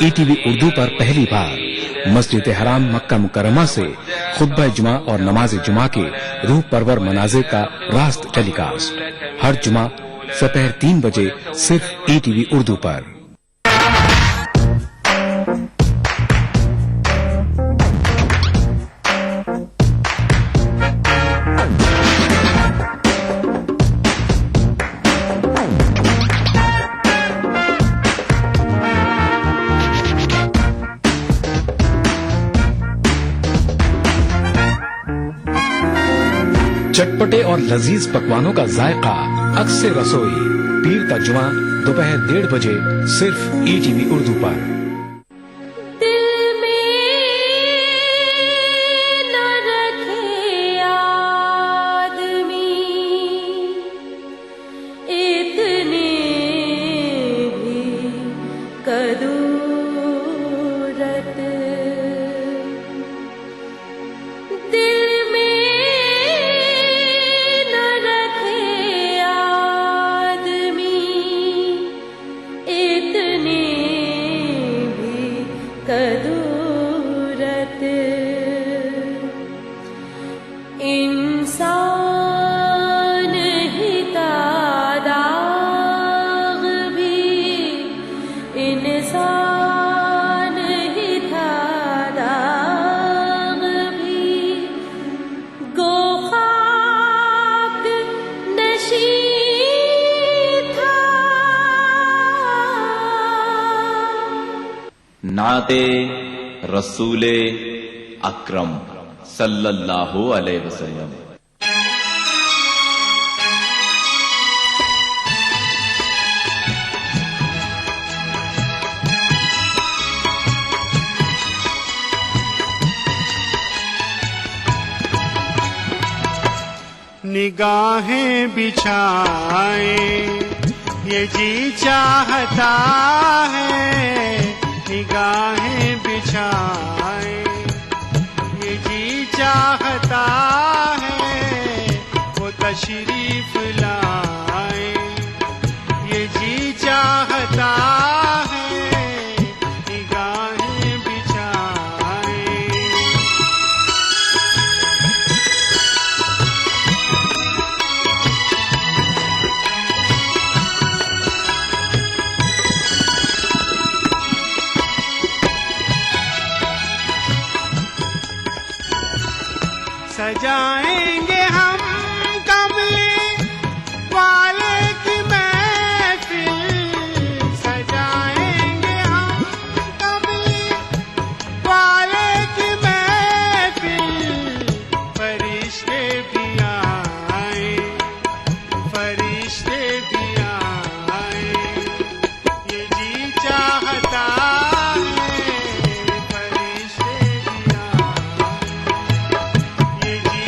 ETV Urdu پر پہلی بار مسجد حرام مکہ مکرمہ سے خطبہ جمعہ اور نماز جمعہ کے روح پرور مناظر کا راست ٹیلی کاسٹ ہر جمعہ دوپہر 3 بجے صرف ETV اردو پر۔ چٹپٹے اور لذیذ پکوانوں کا ذائقہ عکس رسوئی پیر تا جمعہ دوپہر 1:30 بجے صرف ETV اردو پر۔ نعت رسول اکرم صلی اللہ علیہ وسلم۔ نگاہیں بچھائے یہ جی چاہتا ہے، نگاہیں بچھائے یہ جی چاہتا ہے، وہ تشریف لائے یہ جی چاہتا ہے، نگاہیں بچھائے۔ سجائیں گے ہم کملی والے کی محفل، سجائیں گے ہم کملی والے کی محفل، فرشتے بھی آئے فرشتے بھی آئے، یہ جی چاہتا ہے، فرشتے بھی آئے، یہ جی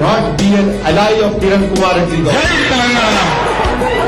not be an ally of Kiran Kumar Reddy government.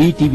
ETV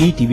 ETV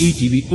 ETV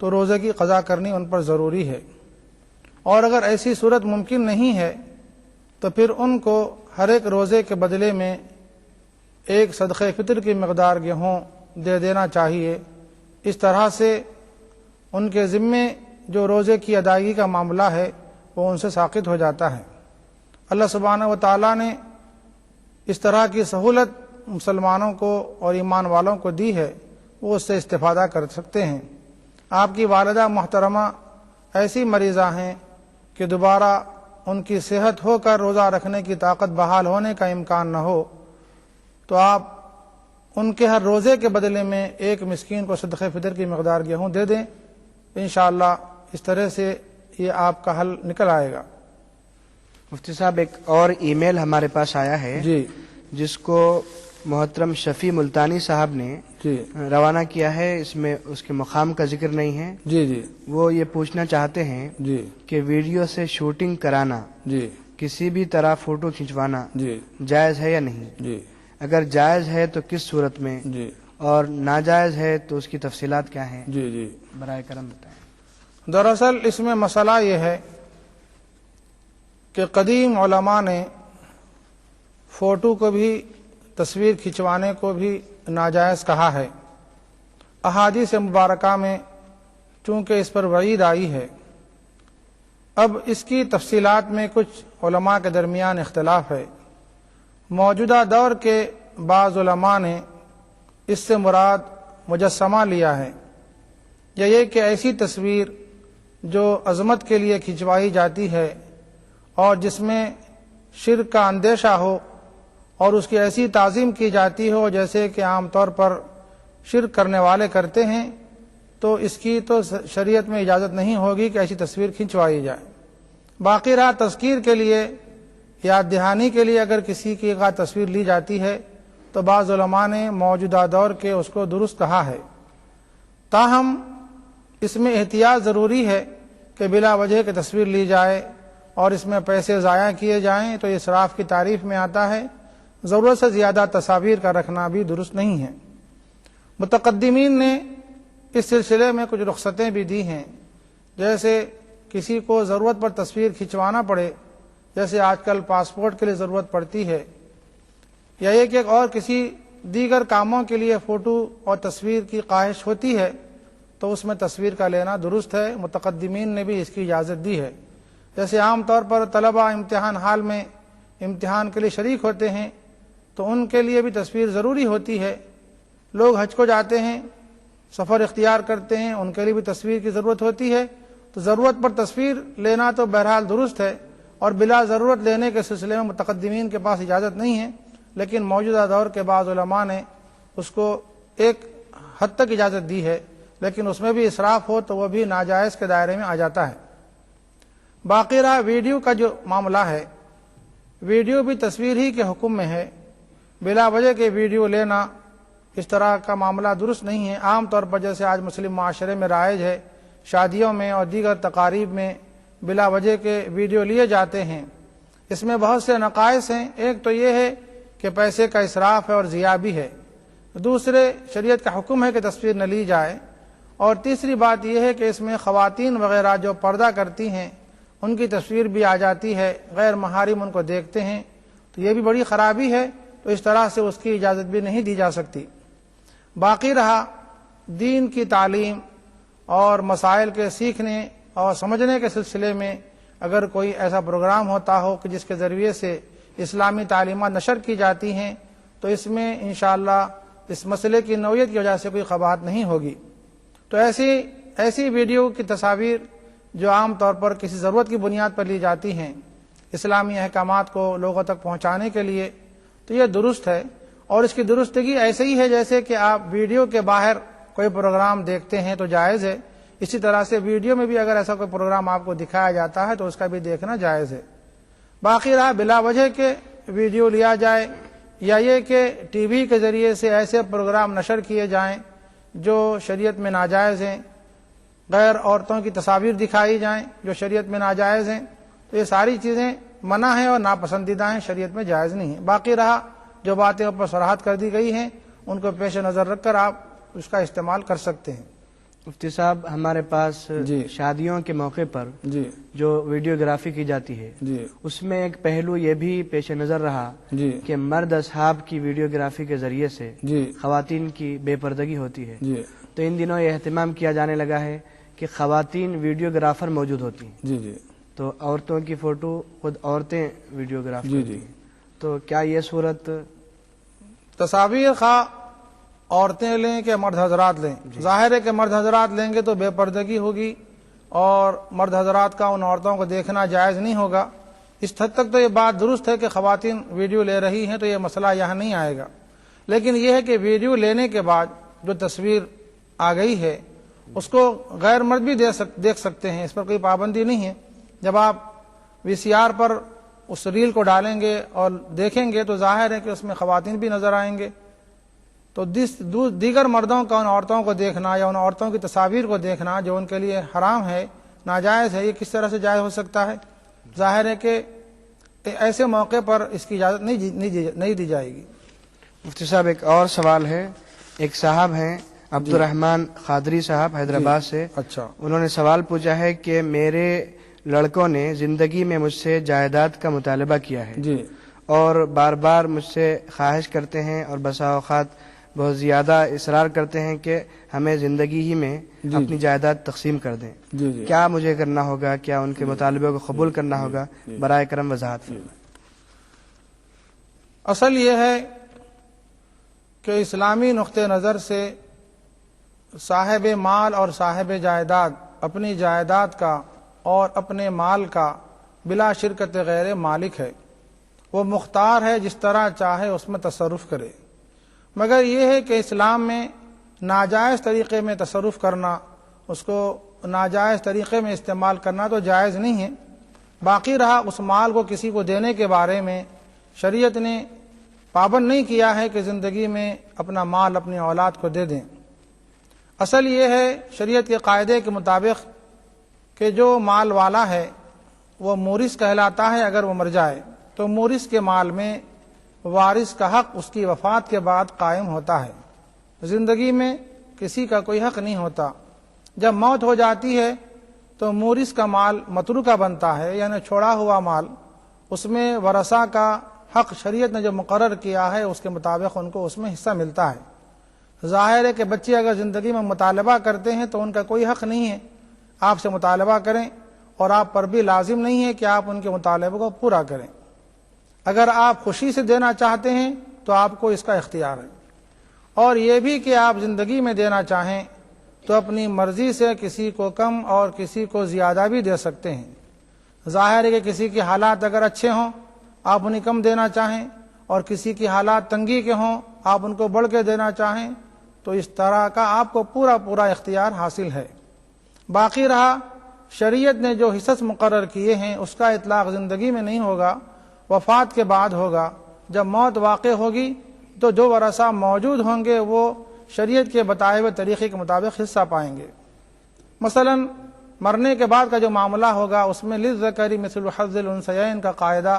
تو روزے کی قضا کرنی ان پر ضروری ہے، اور اگر ایسی صورت ممکن نہیں ہے تو پھر ان کو ہر ایک روزے کے بدلے میں ایک صدقہ فطر کی مقدار گیہوں دے دینا چاہیے۔ اس طرح سے ان کے ذمے جو روزے کی ادائیگی کا معاملہ ہے وہ ان سے ساقط ہو جاتا ہے۔ اللہ سبحانہ و تعالیٰ نے اس طرح کی سہولت مسلمانوں کو اور ایمان والوں کو دی ہے، وہ اس سے استفادہ کر سکتے ہیں۔ آپ کی والدہ محترمہ ایسی مریضہ ہیں کہ دوبارہ ان کی صحت ہو کر روزہ رکھنے کی طاقت بحال ہونے کا امکان نہ ہو، تو آپ ان کے ہر روزے کے بدلے میں ایک مسکین کو صدقہ فطر کی مقدار گیہوں دے دیں۔ انشاءاللہ اس طرح سے یہ آپ کا حل نکل آئے گا۔ مفتی صاحب، ایک اور ای میل ہمارے پاس آیا ہے جی، جس کو محترم شفیع ملتانی صاحب نے جی روانہ کیا ہے، اس میں اس کے مقام کا ذکر نہیں ہے۔ جی جی وہ یہ پوچھنا چاہتے ہیں جی کہ ویڈیو سے شوٹنگ کرانا، جی کسی بھی طرح فوٹو کھنچوانا جی جائز ہے یا نہیں؟ جی اگر جائز ہے تو کس صورت میں، جی اور ناجائز ہے تو اس کی تفصیلات کیا ہیں؟ جی جی برائے کرم بتائیں۔ دراصل اس میں مسئلہ یہ ہے کہ قدیم علماء نے فوٹو کو بھی، تصویر کھنچوانے کو بھی ناجائز کہا ہے۔ احادیث مبارکہ میں چونکہ اس پر وعید آئی ہے، اب اس کی تفصیلات میں کچھ علماء کے درمیان اختلاف ہے۔ موجودہ دور کے بعض علماء نے اس سے مراد مجسمہ لیا ہے، یا یہ کہ ایسی تصویر جو عظمت کے لیے کھنچوائی جاتی ہے اور جس میں شرک کا اندیشہ ہو اور اس کی ایسی تعظیم کی جاتی ہو جیسے کہ عام طور پر شرک کرنے والے کرتے ہیں، تو اس کی تو شریعت میں اجازت نہیں ہوگی کہ ایسی تصویر کھنچوائی جائے۔ باقی رہا تذکیر کے لیے، یاد دہانی کے لیے اگر کسی کی تصویر لی جاتی ہے تو بعض علماء نے موجودہ دور کے اس کو درست کہا ہے۔ تاہم اس میں احتیاط ضروری ہے کہ بلا وجہ کی تصویر لی جائے اور اس میں پیسے ضائع کیے جائیں تو اسراف کی تعریف میں آتا ہے۔ ضرورت سے زیادہ تصاویر کا رکھنا بھی درست نہیں ہے۔ متقدمین نے اس سلسلے میں کچھ رخصتیں بھی دی ہیں، جیسے کسی کو ضرورت پر تصویر کھنچوانا پڑے، جیسے آج کل پاسپورٹ کے لیے ضرورت پڑتی ہے، یا یہ کہ اور کسی دیگر کاموں کے لیے فوٹو اور تصویر کی خواہش ہوتی ہے تو اس میں تصویر کا لینا درست ہے۔ متقدمین نے بھی اس کی اجازت دی ہے۔ جیسے عام طور پر طلبہ امتحان حال میں امتحان کے لیے شریک ہوتے ہیں تو ان کے لیے بھی تصویر ضروری ہوتی ہے۔ لوگ حج کو جاتے ہیں، سفر اختیار کرتے ہیں، ان کے لیے بھی تصویر کی ضرورت ہوتی ہے، تو ضرورت پر تصویر لینا تو بہرحال درست ہے، اور بلا ضرورت لینے کے سلسلے میں متقدمین کے پاس اجازت نہیں ہے، لیکن موجودہ دور کے بعض علماء نے اس کو ایک حد تک اجازت دی ہے، لیکن اس میں بھی اسراف ہو تو وہ بھی ناجائز کے دائرے میں آ جاتا ہے۔ باقی رہا ویڈیو کا جو معاملہ ہے، ویڈیو بھی تصویر ہی کے حکم میں ہے۔ بلا وجہ کے ویڈیو لینا اس طرح کا معاملہ درست نہیں ہے۔ عام طور پر جیسے آج مسلم معاشرے میں رائج ہے، شادیوں میں اور دیگر تقاریب میں بلا وجہ کے ویڈیو لیے جاتے ہیں۔ اس میں بہت سے نقائص ہیں۔ ایک تو یہ ہے کہ پیسے کا اسراف ہے اور ضیاع بھی ہے، دوسرے شریعت کا حکم ہے کہ تصویر نہ لی جائے، اور تیسری بات یہ ہے کہ اس میں خواتین وغیرہ جو پردہ کرتی ہیں ان کی تصویر بھی آ جاتی ہے، غیر محارم ان کو دیکھتے ہیں، تو یہ بھی بڑی خرابی ہے، تو اس طرح سے اس کی اجازت بھی نہیں دی جا سکتی۔ باقی رہا دین کی تعلیم اور مسائل کے سیکھنے اور سمجھنے کے سلسلے میں اگر کوئی ایسا پروگرام ہوتا ہو کہ جس کے ذریعے سے اسلامی تعلیمات نشر کی جاتی ہیں تو اس میں انشاءاللہ اس مسئلے کی نوعیت کی وجہ سے کوئی قباحت نہیں ہوگی۔ تو ایسی ویڈیو کی تصاویر جو عام طور پر کسی ضرورت کی بنیاد پر لی جاتی ہیں اسلامی احکامات کو لوگوں تک پہنچانے کے لیے، تو یہ درست ہے، اور اس کی درستگی ایسے ہی ہے جیسے کہ آپ ویڈیو کے باہر کوئی پروگرام دیکھتے ہیں تو جائز ہے، اسی طرح سے ویڈیو میں بھی اگر ایسا کوئی پروگرام آپ کو دکھایا جاتا ہے تو اس کا بھی دیکھنا جائز ہے۔ باقی رہا بلا وجہ کے ویڈیو لیا جائے، یا یہ کہ ٹی وی کے ذریعے سے ایسے پروگرام نشر کیے جائیں جو شریعت میں ناجائز ہیں، غیر عورتوں کی تصاویر دکھائی جائیں جو شریعت میں ناجائز ہیں، تو یہ ساری چیزیں منع ہیں اور ناپسندیدہ ہیں، شریعت میں جائز نہیں ہیں۔ باقی رہا جو باتیں اوپر صراحت کر دی گئی ہیں ان کو پیش نظر رکھ کر آپ اس کا استعمال کر سکتے ہیں۔ مفتی صاحب ہمارے پاس جی شادیوں کے موقع پر جی جو ویڈیوگرافی کی جاتی ہے جی اس میں ایک پہلو یہ بھی پیش نظر رہا جی کہ مرد اصحاب کی ویڈیوگرافی کے ذریعے سے جی خواتین کی بے پردگی ہوتی ہے. جی تو ان دنوں یہ اہتمام کیا جانے لگا ہے کہ خواتین ویڈیوگرافر موجود ہوتی ہیں. جی جی تو عورتوں کی فوٹو خود عورتیں ویڈیوگراف جی کرتی ہیں. تو کیا یہ صورت تصاویر خواہ عورتیں لیں کہ مرد حضرات لیں؟ ظاہر ہے کہ مرد حضرات لیں گے تو بے پردگی ہوگی اور مرد حضرات کا ان عورتوں کو دیکھنا جائز نہیں ہوگا. اس حد تک تو یہ بات درست ہے کہ خواتین ویڈیو لے رہی ہیں تو یہ مسئلہ یہاں نہیں آئے گا. لیکن یہ ہے کہ ویڈیو لینے کے بعد جو تصویر آ گئی ہے اس کو غیر مرد بھی دیکھ سکتے ہیں، اس پر کوئی پابندی نہیں ہے. جب آپ وی سی آر پر اس ریل کو ڈالیں گے اور دیکھیں گے تو ظاہر ہے کہ اس میں خواتین بھی نظر آئیں گے. تو دیگر مردوں کا ان عورتوں کو دیکھنا یا ان عورتوں کی تصاویر کو دیکھنا جو ان کے لیے حرام ہے، ناجائز ہے، یہ کس طرح سے جائز ہو سکتا ہے؟ ظاہر ہے کہ ایسے موقع پر اس کی اجازت نہیں دی جائے گی. مفتی صاحب ایک اور سوال ہے. ایک صاحب ہیں عبد الرحمن قادری صاحب حیدرآباد سے. اچھا. انہوں نے سوال پوچھا ہے کہ میرے لڑکوں نے زندگی میں مجھ سے جائیداد کا مطالبہ کیا ہے جی اور بار بار مجھ سے خواہش کرتے ہیں اور بسا اوقات بہت زیادہ اصرار کرتے ہیں کہ ہمیں زندگی ہی میں اپنی جائیداد تقسیم کر دیں. جی جی کیا مجھے کرنا ہوگا؟ کیا ان کے مطالبے کو قبول کرنا ہوگا؟ برائے کرم وضاحت فرمائیں. اصل یہ ہے کہ اسلامی نقطہ نظر سے صاحب مال اور صاحب جائیداد اپنی جائیداد کا اور اپنے مال کا بلا شرکت غیر مالک ہے. وہ مختار ہے، جس طرح چاہے اس میں تصرف کرے. مگر یہ ہے کہ اسلام میں ناجائز طریقے میں تصرف کرنا، اس کو ناجائز طریقے میں استعمال کرنا تو جائز نہیں ہے. باقی رہا اس مال کو کسی کو دینے کے بارے میں شریعت نے پابند نہیں کیا ہے کہ زندگی میں اپنا مال اپنی اولاد کو دے دیں. اصل یہ ہے شریعت کے قاعدے کے مطابق کہ جو مال والا ہے وہ مورث کہلاتا ہے. اگر وہ مر جائے تو مورث کے مال میں وارث کا حق اس کی وفات کے بعد قائم ہوتا ہے. زندگی میں کسی کا کوئی حق نہیں ہوتا. جب موت ہو جاتی ہے تو مورث کا مال متروکہ بنتا ہے، یعنی چھوڑا ہوا مال. اس میں ورثہ کا حق شریعت نے جو مقرر کیا ہے اس کے مطابق ان کو اس میں حصہ ملتا ہے. ظاہر ہے کہ بچے اگر زندگی میں مطالبہ کرتے ہیں تو ان کا کوئی حق نہیں ہے آپ سے مطالبہ کریں، اور آپ پر بھی لازم نہیں ہے کہ آپ ان کے مطالبے کو پورا کریں. اگر آپ خوشی سے دینا چاہتے ہیں تو آپ کو اس کا اختیار ہے، اور یہ بھی کہ آپ زندگی میں دینا چاہیں تو اپنی مرضی سے کسی کو کم اور کسی کو زیادہ بھی دے سکتے ہیں. ظاہر ہے کہ کسی کے حالات اگر اچھے ہوں آپ انہیں کم دینا چاہیں، اور کسی کی حالات تنگی کے ہوں آپ ان کو بڑھ کے دینا چاہیں، تو اس طرح کا آپ کو پورا اختیار حاصل ہے. باقی رہا شریعت نے جو حصص مقرر کیے ہیں اس کا اطلاق زندگی میں نہیں ہوگا، وفات کے بعد ہوگا. جب موت واقع ہوگی تو جو ورثہ موجود ہوں گے وہ شریعت کے بتائے ہوئے طریقے کے مطابق حصہ پائیں گے. مثلا مرنے کے بعد کا جو معاملہ ہوگا اس میں للذکر مثل حظ الانثیین کا قاعدہ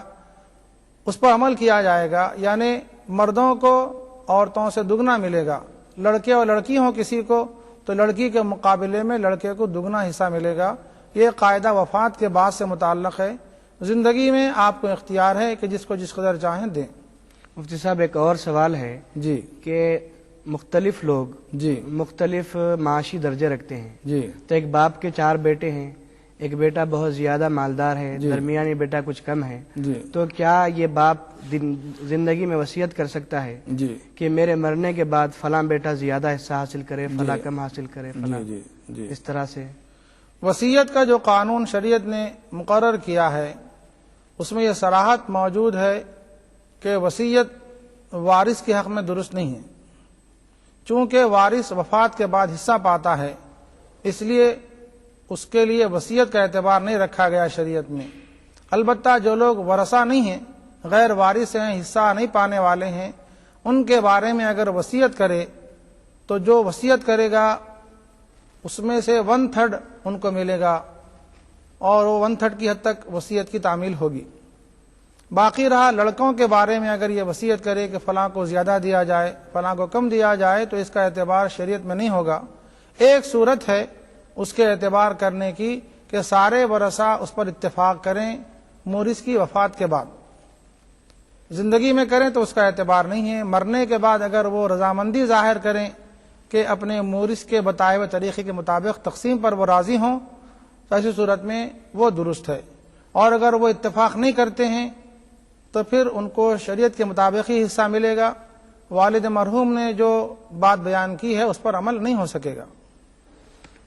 اس پر عمل کیا جائے گا، یعنی مردوں کو عورتوں سے دگنا ملے گا. لڑکے اور لڑکی ہوں کسی کو تو لڑکی کے مقابلے میں لڑکے کو دگنا حصہ ملے گا. یہ قاعدہ وفات کے بعد سے متعلق ہے. زندگی میں آپ کو اختیار ہے کہ جس کو جس قدر چاہیں دیں. مفتی صاحب ایک اور سوال ہے جی کہ مختلف لوگ جی مختلف معاشی درجے رکھتے ہیں. جی تو ایک باپ کے 4 بیٹے ہیں، ایک بیٹا بہت زیادہ مالدار ہے، جی درمیانی بیٹا کچھ کم ہے. جی تو کیا یہ باپ زندگی میں وصیت کر سکتا ہے جی کہ میرے مرنے کے بعد فلاں بیٹا زیادہ حصہ حاصل کرے، فلاں کم حاصل کرے، فلاں جی جی اس طرح سے؟ وصیت کا جو قانون شریعت نے مقرر کیا ہے اس میں یہ صراحت موجود ہے کہ وصیت وارث کے حق میں درست نہیں ہے. چونکہ وارث وفات کے بعد حصہ پاتا ہے اس لیے اس کے لیے وصیت کا اعتبار نہیں رکھا گیا شریعت میں. البتہ جو لوگ ورثہ نہیں ہیں، غیر وارث ہیں، حصہ نہیں پانے والے ہیں، ان کے بارے میں اگر وصیت کرے تو جو وصیت کرے گا اس میں سے 1/3 ان کو ملے گا، اور وہ 1/3 کی حد تک وصیت کی تعمیل ہوگی. باقی رہا لڑکوں کے بارے میں اگر یہ وصیت کرے کہ فلاں کو زیادہ دیا جائے، فلاں کو کم دیا جائے، تو اس کا اعتبار شریعت میں نہیں ہوگا. ایک صورت ہے اس کے اعتبار کرنے کی کہ سارے ورثہ اس پر اتفاق کریں مورث کی وفات کے بعد. زندگی میں کریں تو اس کا اعتبار نہیں ہے. مرنے کے بعد اگر وہ رضامندی ظاہر کریں کہ اپنے مورث کے بتائے ہوئے طریقے کے مطابق تقسیم پر وہ راضی ہوں تو ایسی صورت میں وہ درست ہے. اور اگر وہ اتفاق نہیں کرتے ہیں تو پھر ان کو شریعت کے مطابق ہی حصہ ملے گا. والد مرحوم نے جو بات بیان کی ہے اس پر عمل نہیں ہو سکے گا.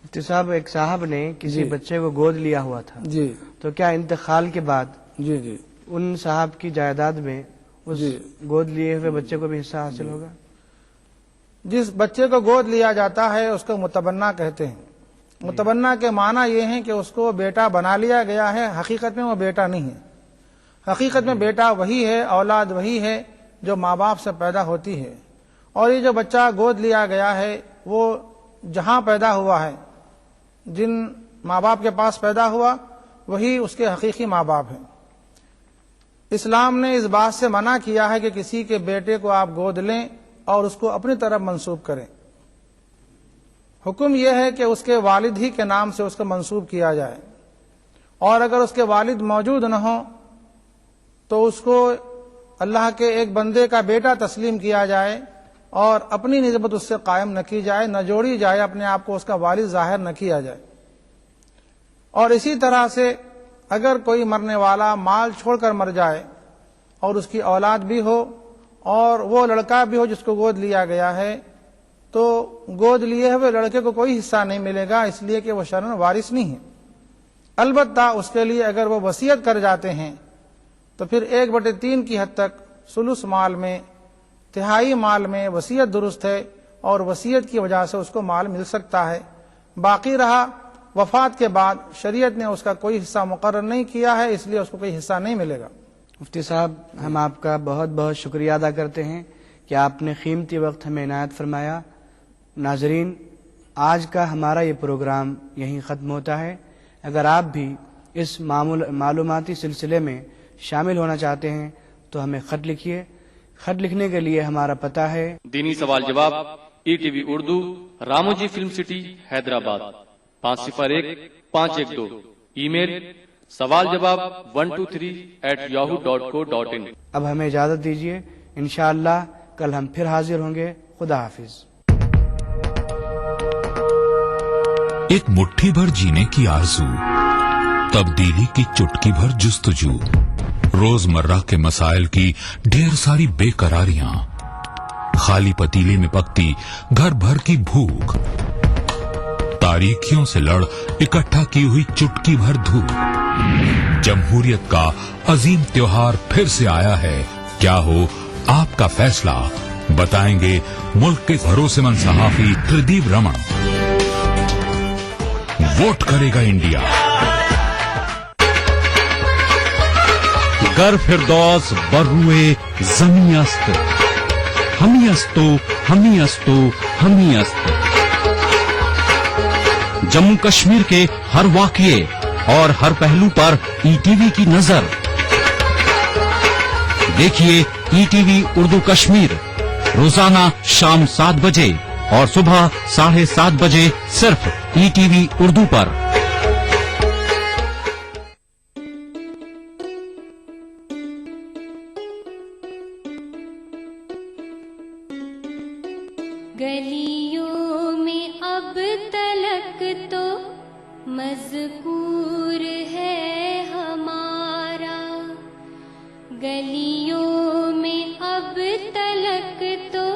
مفتی صاحب، ایک صاحب نے کسی بچے کو گود لیا ہوا تھا، جی تو کیا انتقال کے بعد جی ان صاحب کی جائیداد میں اس گود لیے ہوئے بچے کو بھی حصہ حاصل ہوگا؟ جس بچے کو گود لیا جاتا ہے اس کو متبنہ کہتے ہیں. متبنہ کے معنی یہ ہیں کہ اس کو بیٹا بنا لیا گیا ہے، حقیقت میں وہ بیٹا نہیں ہے. حقیقت میں بیٹا وہی ہے، اولاد وہی ہے جو ماں باپ سے پیدا ہوتی ہے. اور یہ جو بچہ گود لیا گیا ہے وہ جہاں پیدا ہوا ہے، جن ماں باپ کے پاس پیدا ہوا وہی اس کے حقیقی ماں باپ ہیں. اسلام نے اس بات سے منع کیا ہے کہ کسی کے بیٹے کو آپ گود لیں اور اس کو اپنی طرف منسوب کریں. حکم یہ ہے کہ اس کے والد ہی کے نام سے اس کو منسوب کیا جائے، اور اگر اس کے والد موجود نہ ہوں تو اس کو اللہ کے ایک بندے کا بیٹا تسلیم کیا جائے اور اپنی نسبت اس سے قائم نہ کی جائے، نہ جوڑی جائے، اپنے آپ کو اس کا والد ظاہر نہ کیا جائے. اور اسی طرح سے اگر کوئی مرنے والا مال چھوڑ کر مر جائے اور اس کی اولاد بھی ہو اور وہ لڑکا بھی ہو جس کو گود لیا گیا ہے تو گود لیے ہوئے لڑکے کو کوئی حصہ نہیں ملے گا، اس لیے کہ وہ شرعاً وارث نہیں ہے. البتہ اس کے لیے اگر وہ وصیت کر جاتے ہیں تو پھر 1/3 کی حد تک ثلث مال میں، تہائی مال میں وصیت درست ہے اور وصیت کی وجہ سے اس کو مال مل سکتا ہے. باقی رہا وفات کے بعد شریعت نے اس کا کوئی حصہ مقرر نہیں کیا ہے، اس لیے اس کو کوئی حصہ نہیں ملے گا. مفتی صاحب، ہم آپ کا بہت بہت شکریہ ادا کرتے ہیں کہ آپ نے قیمتی وقت ہمیں عنایت فرمایا. ناظرین، آج کا ہمارا یہ پروگرام یہیں ختم ہوتا ہے. اگر آپ بھی اس معلوماتی سلسلے میں شامل ہونا چاہتے ہیں تو ہمیں خط لکھیے. خط لکھنے کے لیے ہمارا پتہ ہے دینی سوال جواب ETV Urdu, Ramoji film city, Hyderabad 501512. Email سوال جواب 123@yahoo.co.in. اب ہمیں اجازت دیجیے، انشاءاللہ کل ہم پھر حاضر ہوں گے. خدا حافظ. ایک مٹھی بھر جینے کی آرزو، تبدیلی کی چٹکی بھر جستجو، روزمرہ کے مسائل کی ڈھیر ساری بے قراریاں، خالی پتیلے میں پکتی گھر بھر کی بھوک، تاریکیوں سے لڑ اکٹھا کی ہوئی چٹکی بھر دھوپ. جمہوریت کا عظیم تیوہار پھر سے آیا ہے. کیا ہو آپ کا فیصلہ؟ بتائیں گے ملک کے بھروسے مند صحافی تردیپ رمن. ووٹ کرے گا انڈیا. گر فردوس بروئے زمیں است، ہمی استو ہمی استو ہمی است. جموں کشمیر کے ہر واقعے اور ہر پہلو پر ETV کی نظر. دیکھیے ETV اردو کشمیر روزانہ شام 7 بجے اور صبح 7:30 بجے صرف ETV اردو پر. گلیوں میں اب تلک تو مذکور ہے ہمارا، گلیوں میں اب تلک تو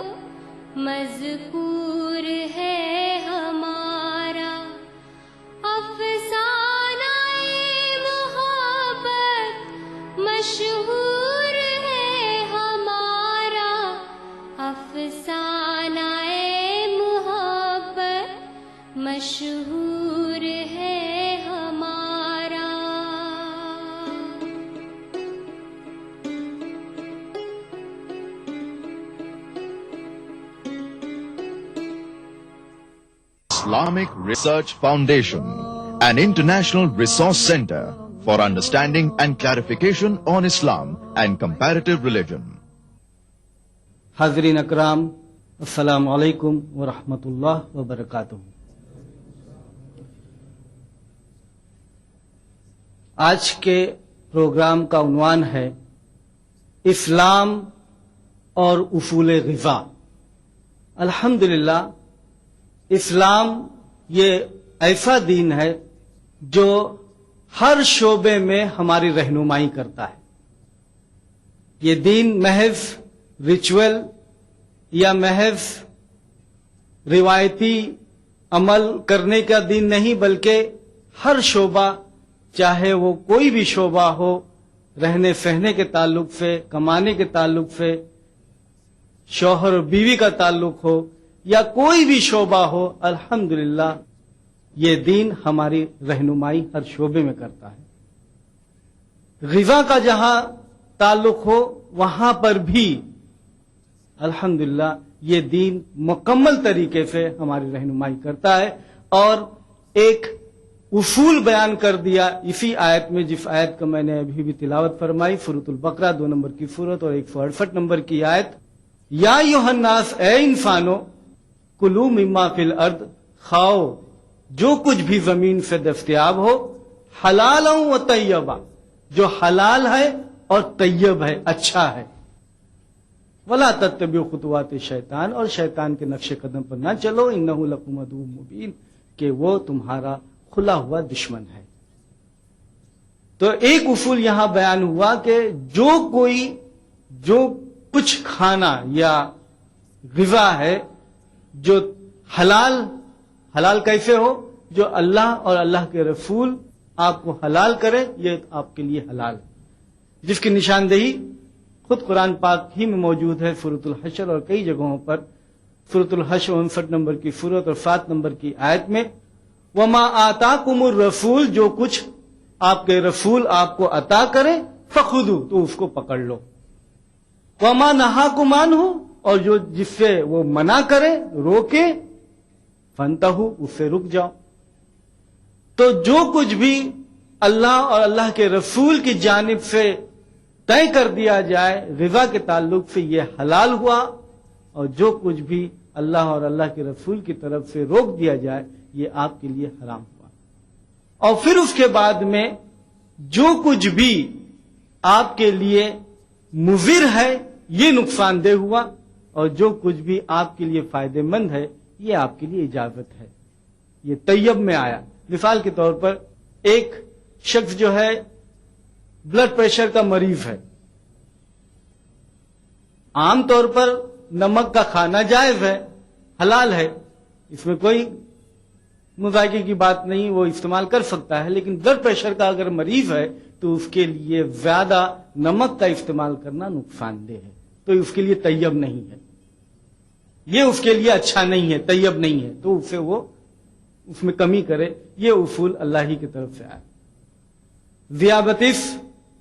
مذکور ہے ہمارا. افسانہ محبت مشہور ہے ہمارا، افسانہ محبت مشہور ہے ہمارا. Islamic Research Foundation, an international resource center for understanding and clarification on Islam and comparative religion. حاضرین اکرام، السلام علیکم ورحمۃ اللہ وبرکاتہ. آج کے پروگرام کا عنوان ہے اسلام اور اصول غذا. الحمدللہ اسلام یہ ایسا دین ہے جو ہر شعبے میں ہماری رہنمائی کرتا ہے. یہ دین محض ریچول یا محض روایتی عمل کرنے کا دین نہیں، بلکہ ہر شعبہ، چاہے وہ کوئی بھی شعبہ ہو، رہنے سہنے کے تعلق سے، کمانے کے تعلق سے، شوہر اور بیوی کا تعلق ہو، یا کوئی بھی شعبہ ہو، الحمدللہ یہ دین ہماری رہنمائی ہر شعبے میں کرتا ہے. غذا کا جہاں تعلق ہو وہاں پر بھی الحمدللہ یہ دین مکمل طریقے سے ہماری رہنمائی کرتا ہے. اور ایک اصول بیان کر دیا اسی آیت میں، جس آیت کا میں نے ابھی بھی تلاوت فرمائی، سورۃ البقرہ 2 نمبر کی سورت اور 168 نمبر کی آیت. یا ایھا الناس، اے انسانو، کلوا مما فی الارض، کھاؤ جو کچھ بھی زمین سے دستیاب ہو، حلالا و طیبا، جو حلال ہے اور طیب ہے، اچھا ہے. ولا تتبعوا خطوات الشیطان، اور شیطان کے نقش قدم پر نہ چلو، انہ لکم عدو مبین، کہ وہ تمہارا کھلا ہوا دشمن ہے. تو ایک اصول یہاں بیان ہوا کہ جو کچھ کھانا یا غذا ہے جو حلال کیسے ہو، جو اللہ اور اللہ کے رسول آپ کو حلال کرے، یہ آپ کے لیے حلال ہے، جس کی نشاندہی خود قرآن پاک ہی میں موجود ہے، سورۃ الحشر اور کئی جگہوں پر. سورۃ الحشر 59 نمبر کی سورت اور 7 نمبر کی آیت میں، وما آتاکم الرسول، جو کچھ آپ کے رسول آپ کو عطا کرے، فخذوا، تو اس کو پکڑ لو. وما نہاکم عنہ، اور جو جس سے وہ منع کرے، روکے، فانتہوا، اس سے رک جاؤ. تو جو کچھ بھی اللہ اور اللہ کے رسول کی جانب سے طے کر دیا جائے غذا کے تعلق سے، یہ حلال ہوا، اور جو کچھ بھی اللہ اور اللہ کے رسول کی طرف سے روک دیا جائے یہ آپ کے لیے حرام ہوا. اور پھر اس کے بعد میں جو کچھ بھی آپ کے لیے مضر ہے یہ نقصان دہ ہوا، اور جو کچھ بھی آپ کے لیے فائدہ مند ہے یہ آپ کے لیے اجازت ہے. یہ طیب میں آیا. مثال کے طور پر ایک شخص جو ہے بلڈ پریشر کا مریض ہے، عام طور پر نمک کا کھانا جائز ہے، حلال ہے، اس میں کوئی مذائقے کی بات نہیں، وہ استعمال کر سکتا ہے. لیکن بلڈ پریشر کا اگر مریض ہے تو اس کے لیے زیادہ نمک کا استعمال کرنا نقصان دہ ہے، تو اس کے لیے طیب نہیں ہے، یہ اس کے لیے اچھا نہیں ہے، طیب نہیں ہے، تو اسے وہ اس میں کمی کرے. یہ اصول اللہ ہی کی طرف سے آیا. ذیابطیس،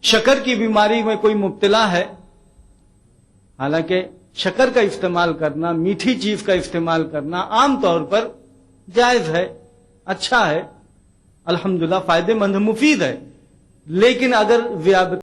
شکر کی بیماری میں کوئی مبتلا ہے، حالانکہ شکر کا استعمال کرنا، میٹھی چیز کا استعمال کرنا عام طور پر جائز ہے، اچھا ہے، الحمدللہ فائدہ مند، مفید ہے. لیکن اگر ذیابطیس